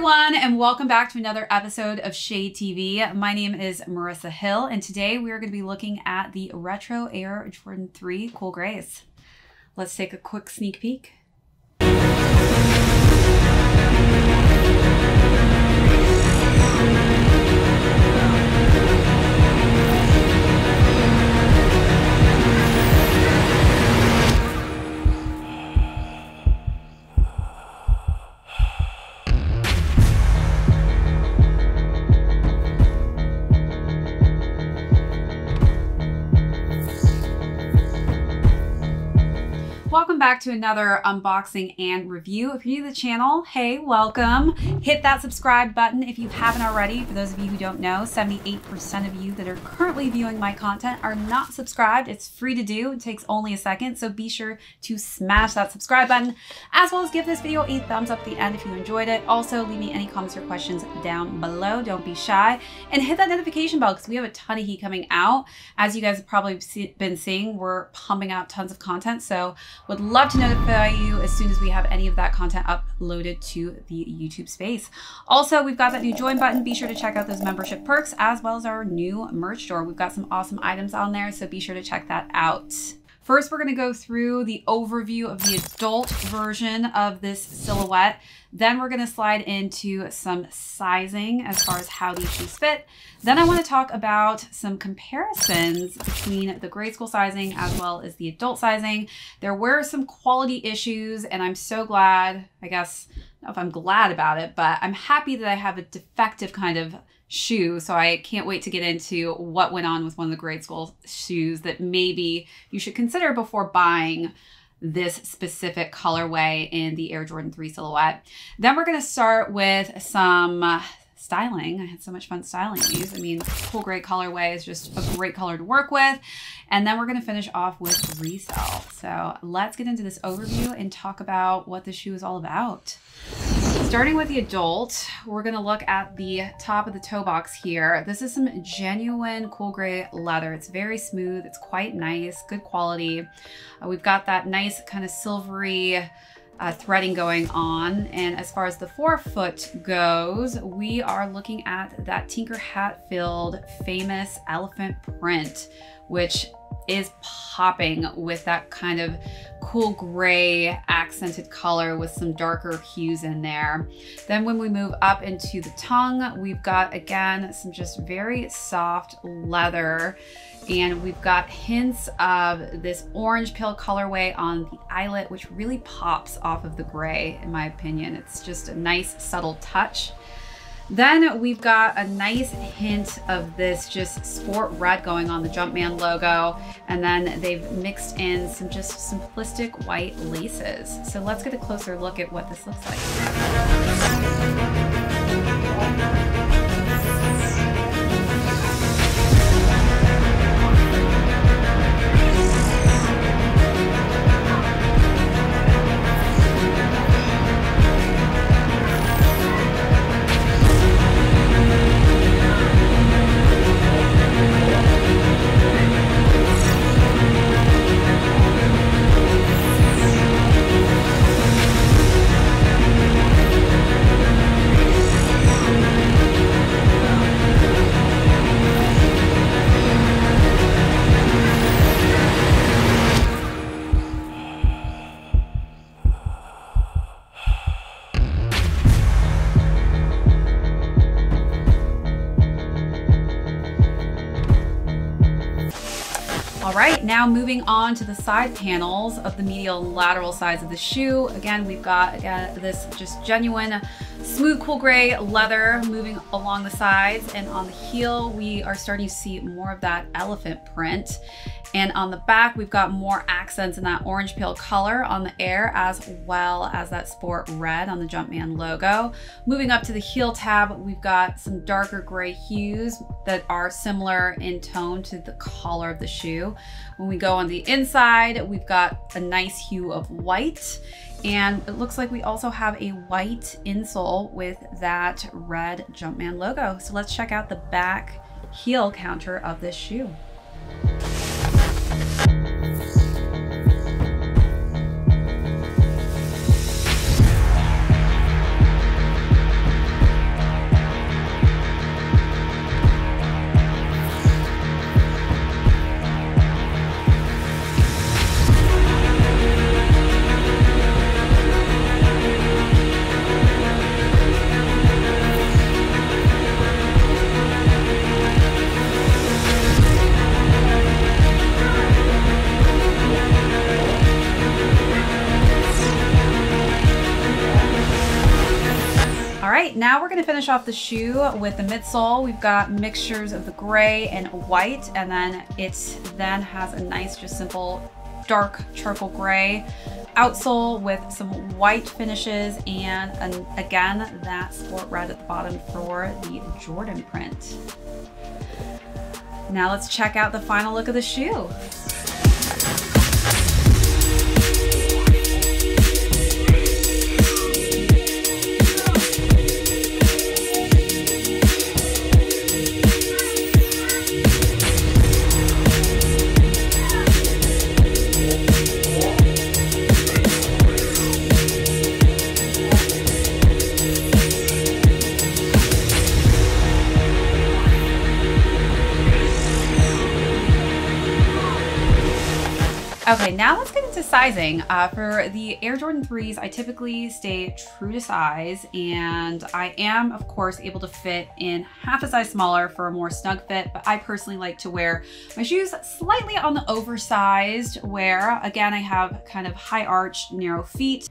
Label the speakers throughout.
Speaker 1: everyone, and welcome back to another episode of ShadeTV. My name is Marissa Hill, and today we are going to be looking at the Retro Air Jordan 3 Cool Grays. Let's take a quick sneak peek. Welcome back to another unboxing and review. If you're new to the channel, hey, welcome. Hit that subscribe button if you haven't already. For those of you who don't know, 78% of you that are currently viewing my content are not subscribed. It's free to do. It takes only a second, so be sure to smash that subscribe button, as well as give this video a thumbs up at the end if you enjoyed it. Also, leave me any comments or questions down below. Don't be shy. And hit that notification bell because we have a ton of heat coming out. As you guys have probably been seeing, we're pumping out tons of content, so would love to notify you as soon as we have any of that content uploaded to the YouTube space. Also, we've got that new join button. Be sure to check out those membership perks as well as our new merch store. We've got some awesome items on there, so be sure to check that out. First, we're going to go through the overview of the adult version of this silhouette. Then we're going to slide into some sizing as far as how these shoes fit. Then I want to talk about some comparisons between the grade school sizing as well as the adult sizing. There were some quality issues, and I'm so glad, I guess, I don't know if I'm glad about it, but I'm happy that I have a defective kind of shoe, so I can't wait to get into what went on with one of the grade school shoes that maybe you should consider before buying this specific colorway in the Air Jordan 3 silhouette. Then we're going to start with some styling. I had so much fun styling these. I mean, cool gray colorway is just a great color to work with. And then we're going to finish off with Resale. So let's get into this overview and talk about what the shoe is all about. Starting with the adult, we're going to look at the top of the toe box here. This is some genuine cool gray leather. It's very smooth. It's quite nice, good quality. We've got that nice kind of silvery threading going on. And as far as the forefoot goes, we are looking at that Tinker Hatfield famous elephant print, which is popping with that kind of cool gray accented color with some darker hues in there. Then when we move up into the tongue, we've got, again, some just very soft leather. And we've got hints of this orange pale colorway on the eyelet, which really pops off of the gray, in my opinion. It's just a nice, subtle touch. Then we've got a nice hint of this just sport red going on the Jumpman logo. And then they've mixed in some just simplistic white laces. So let's get a closer look at what this looks like. All right, now moving on to the side panels of the medial and lateral sides of the shoe. Again, we've got this just genuine smooth cool gray leather moving along the sides, and on the heel we are starting to see more of that elephant print. And on the back, we've got more accents in that orange pale color on the Air, as well as that sport red on the Jumpman logo. Moving up to the heel tab, we've got some darker gray hues that are similar in tone to the collar of the shoe. When we go on the inside, we've got a nice hue of white. And it looks like we also have a white insole with that red Jumpman logo. So let's check out the back heel counter of this shoe. All right, now we're gonna finish off the shoe with the midsole. We've got mixtures of the gray and white, and then it then has a nice, just simple, dark charcoal gray outsole with some white finishes, and again, that sport red at the bottom for the Jordan print. Now let's check out the final look of the shoe. Okay, now let's get into sizing. For the Air Jordan 3s, I typically stay true to size, and I am, of course, able to fit in half a size smaller for a more snug fit, but I personally like to wear my shoes slightly on the oversized wear. Again, I have kind of high arch, narrow feet,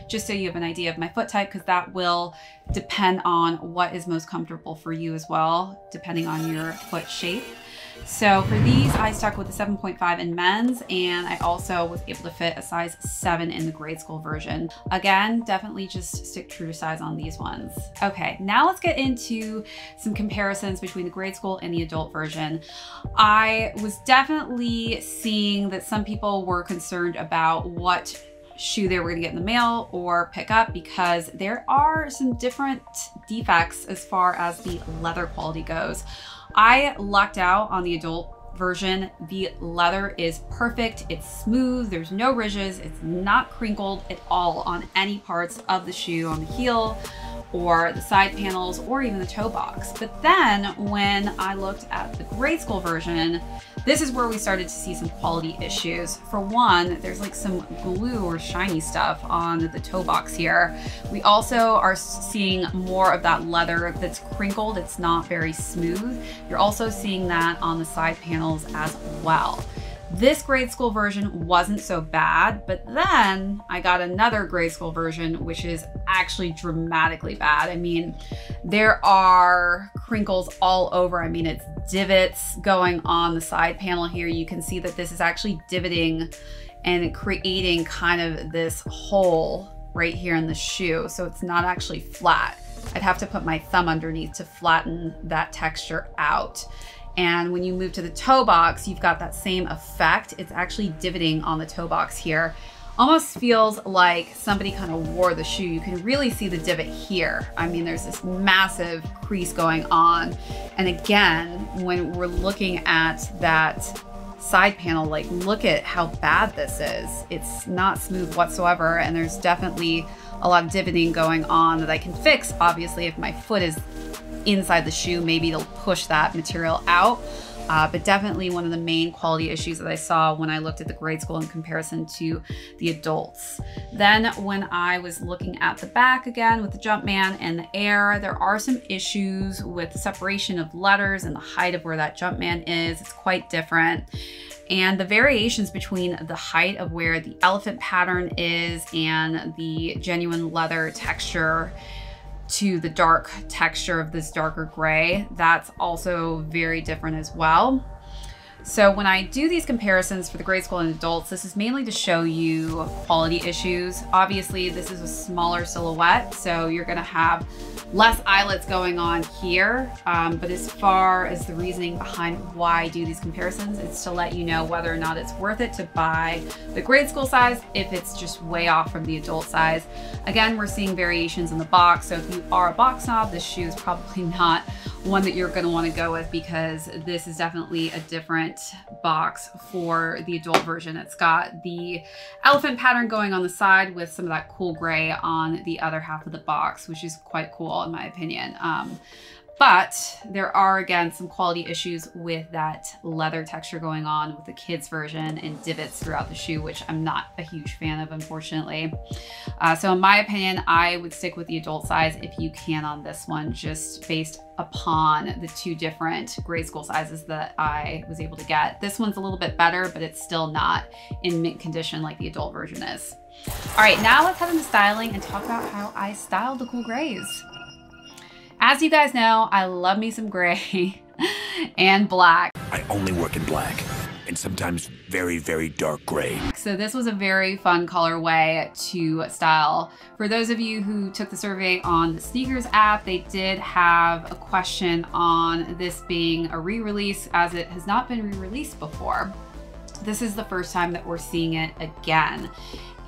Speaker 1: just so you have an idea of my foot type, because that will depend on what is most comfortable for you as well, depending on your foot shape. So for these, I stuck with the 7.5 in men's, and I also was able to fit a size 7 in the grade school version. Again, definitely just stick true to size on these ones. Okay, now let's get into some comparisons between the grade school and the adult version. I was definitely seeing that some people were concerned about what shoe they were gonna get in the mail or pick up, because there are some different defects as far as the leather quality goes. I lucked out on the adult version. The leather is perfect, it's smooth, there's no ridges, it's not crinkled at all on any parts of the shoe, on the heel or the side panels or even the toe box. But then when I looked at the grade school version, this is where we started to see some quality issues. For one, there's like some glue or shiny stuff on the toe box here. We also are seeing more of that leather that's crinkled. It's not very smooth. You're also seeing that on the side panels as well. This grade school version wasn't so bad, but then I got another grade school version, which is actually dramatically bad. I mean, there are crinkles all over. I mean, it's divots going on the side panel here. You can see that this is actually divoting and creating kind of this hole right here in the shoe. So it's not actually flat. I'd have to put my thumb underneath to flatten that texture out. And when you move to the toe box, you've got that same effect. It's actually divoting on the toe box here. Almost feels like somebody kind of wore the shoe. You can really see the divot here. I mean, there's this massive crease going on. And again, when we're looking at that side panel, like, look at how bad this is. It's not smooth whatsoever. And there's definitely a lot of divoting going on that I can fix. Obviously, if my foot is inside the shoe, maybe it'll push that material out. But definitely one of the main quality issues that I saw when I looked at the grade school in comparison to the adults. Then when I was looking at the back again with the Jumpman and the Air, there are some issues with the separation of letters and the height of where that Jumpman is. It's quite different. And the variations between the height of where the elephant pattern is and the genuine leather texture to the dark texture of this darker gray, that's also very different as well. So when I do these comparisons for the grade school and adults, this is mainly to show you quality issues. Obviously, this is a smaller silhouette, so you're gonna have less eyelets going on here. But as far as the reasoning behind why I do these comparisons, it's to let you know whether or not it's worth it to buy the grade school size if it's just way off from the adult size. Again, we're seeing variations in the box, so if you are a box snob, this shoe is probably not one that you're going to want to go with, because this is definitely a different box for the adult version. It's got the elephant pattern going on the side with some of that cool gray on the other half of the box, which is quite cool in my opinion. But there are, again, some quality issues with that leather texture going on with the kids version and divots throughout the shoe, which I'm not a huge fan of, unfortunately. So in my opinion, I would stick with the adult size if you can on this one, just based upon the two different grade school sizes that I was able to get. This one's a little bit better, but it's still not in mint condition like the adult version is. All right, now let's head into styling and talk about how I styled the cool grays. As you guys know, I love me some gray and black.
Speaker 2: I only work in black and sometimes very, very dark gray.
Speaker 1: So this was a very fun colorway to style. For those of you who took the survey on the sneakers app, they did have a question on this being a re-release, as it has not been re-released before. This is the first time that we're seeing it again.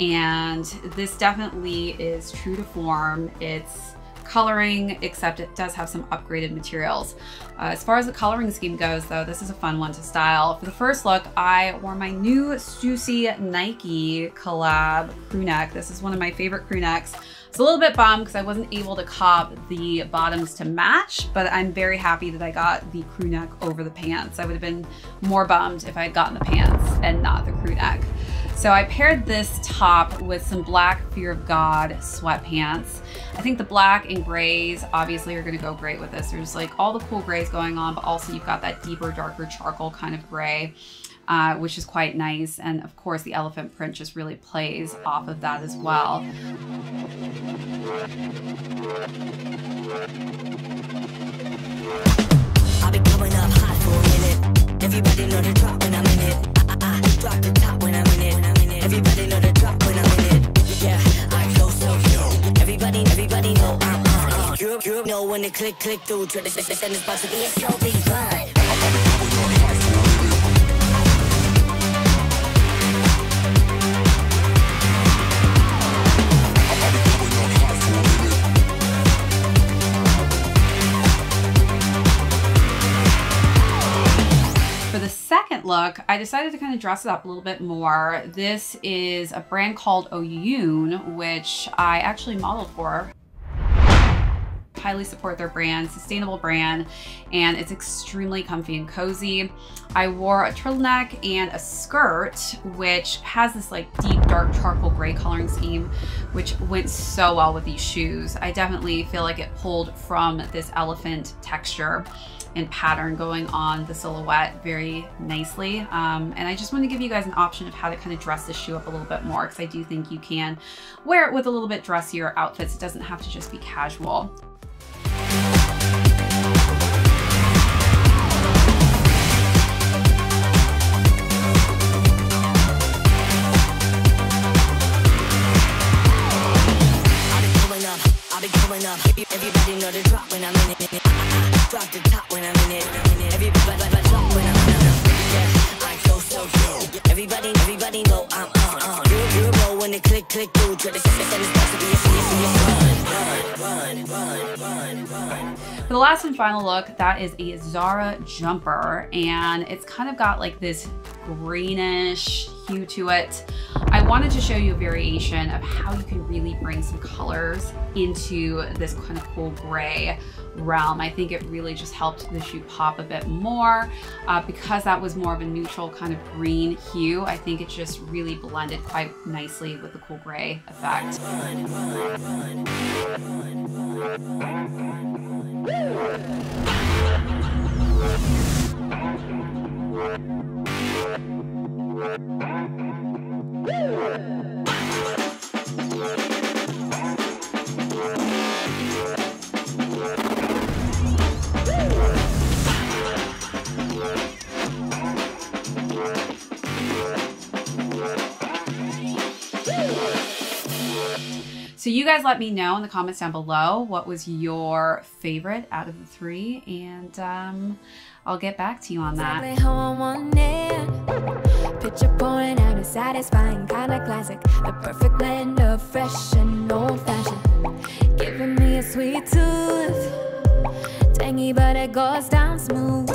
Speaker 1: And this definitely is true to form. It's coloring, except it does have some upgraded materials. As far as the coloring scheme goes though, this is a fun one to style. For the first look, I wore my new Stussy Nike collab crew neck. This is one of my favorite crew necks. It's a little bit bummed because I wasn't able to cop the bottoms to match, but I'm very happy that I got the crew neck over the pants. I would have been more bummed if I had gotten the pants and not the crew neck. So I paired this top with some black Fear of God sweatpants. I think the black and grays obviously are gonna go great with this. There's like all the cool grays going on, but also you've got that deeper, darker charcoal kind of gray, which is quite nice. And of course the elephant print just really plays off of that as well.
Speaker 3: I'll be coming up hot for a minute. Everybody know the drop when I'm in it. I drop the top when I'm in it. Everybody know the drop when I'm in it. Yeah, I go so yo. Everybody know I'm you know when the click through. Try to send this about to be a show big fun.
Speaker 1: For the second look, I decided to kind of dress it up a little bit more. This is a brand called Oyun, which I actually modeled for. Highly support their brand, sustainable brand, and it's extremely comfy and cozy. I wore a turtleneck and a skirt, which has this like deep, dark charcoal gray coloring scheme, which went so well with these shoes. I definitely feel like it pulled from this elephant texture and pattern going on the silhouette very nicely. And I just want to give you guys an option of how to kind of dress this shoe up a little bit more, because I do think you can wear it with a little bit dressier outfits. It doesn't have to just be casual.
Speaker 3: Everybody know the drop when I'm in it. Drop the top when I'm in it. Everybody drop when I'm in it. Yeah, I go so yo. Everybody know I'm you know when the click through. Try to send this about to be a run.
Speaker 1: For the last and final look, that is a Zara jumper, and it's kind of got like this greenish hue to it. I wanted to show you a variation of how you can really bring some colors into this kind of cool gray realm. I think it really just helped the shoe pop a bit more because that was more of a neutral kind of green hue. I think it just really blended quite nicely with the cool gray effect. So you guys let me know in the comments down below what was your favorite out of the three, and I'll get back to you on that.
Speaker 4: Exactly how I want it. Picture pouring out a satisfying kind of classic. The perfect blend of fresh and old-fashioned. Giving me a sweet tooth. Tangy but it goes down smooth.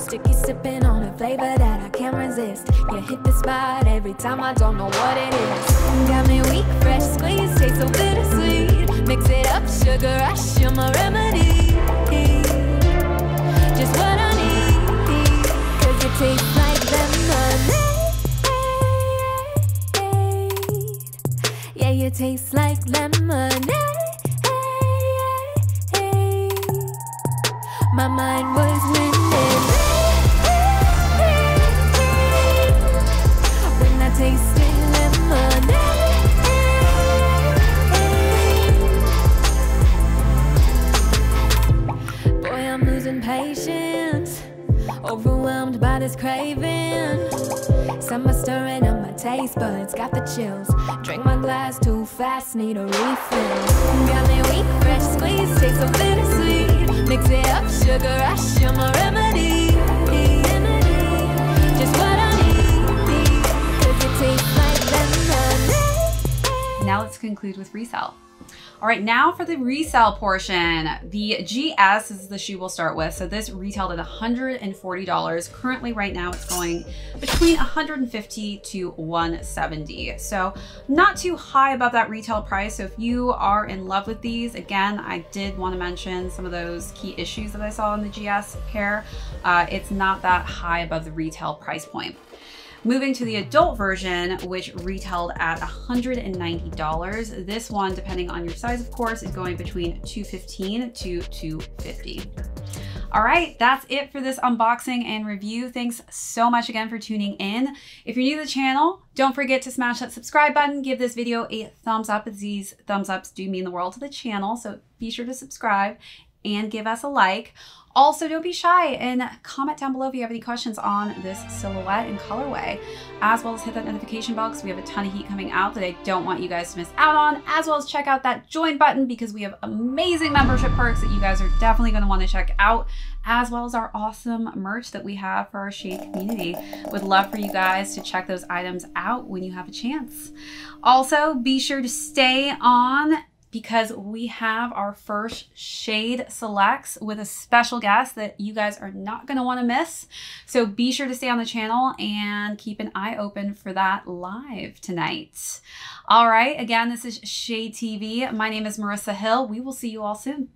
Speaker 4: Sticky sipping on a flavor that I can't resist. You hit the spot every time, I don't know what it is. Got me weak, fresh squeeze, taste so bittersweet. Mix it up, sugar rush, you're my remedy. Just what I need, 'cause it tastes like lemonade. Yeah, you taste like lemonade. My mind was winded when I tasted lemonade. this craving. Summer stirring up my taste buds, got the chills. Drink my glass too fast, need a refill. Got me weak, fresh squeeze, tastes so bittersweet. Mix it up, sugar rush, you're my remedy. Just what I need, 'cause it tastes like lemonade.
Speaker 1: Now let's conclude with Resale. All right, now for the resale portion. The GS is the shoe we'll start with. So this retailed at $140. Currently right now it's going between $150 to $170. So not too high above that retail price. So if you are in love with these, again, I did want to mention some of those key issues that I saw in the GS pair. It's not that high above the retail price point. Moving to the adult version, which retailed at $190. This one, depending on your size, of course, is going between $215 to $250. All right, that's it for this unboxing and review. Thanks so much again for tuning in. If you're new to the channel, don't forget to smash that subscribe button. Give this video a thumbs up, as these thumbs ups do mean the world to the channel. So be sure to subscribe and give us a like. Also, don't be shy and comment down below if you have any questions on this silhouette and colorway, as well as hit that notification bell because we have a ton of heat coming out that I don't want you guys to miss out on, as well as check out that join button because we have amazing membership perks that you guys are definitely going to want to check out, as well as our awesome merch that we have for our Shade community. Would love for you guys to check those items out when you have a chance. Also, be sure to stay on because we have our first Shade Selects with a special guest that you guys are not going to want to miss. So be sure to stay on the channel and keep an eye open for that live tonight. All right, again, this is ShadeTV. My name is Marissa Hill. We will see you all soon.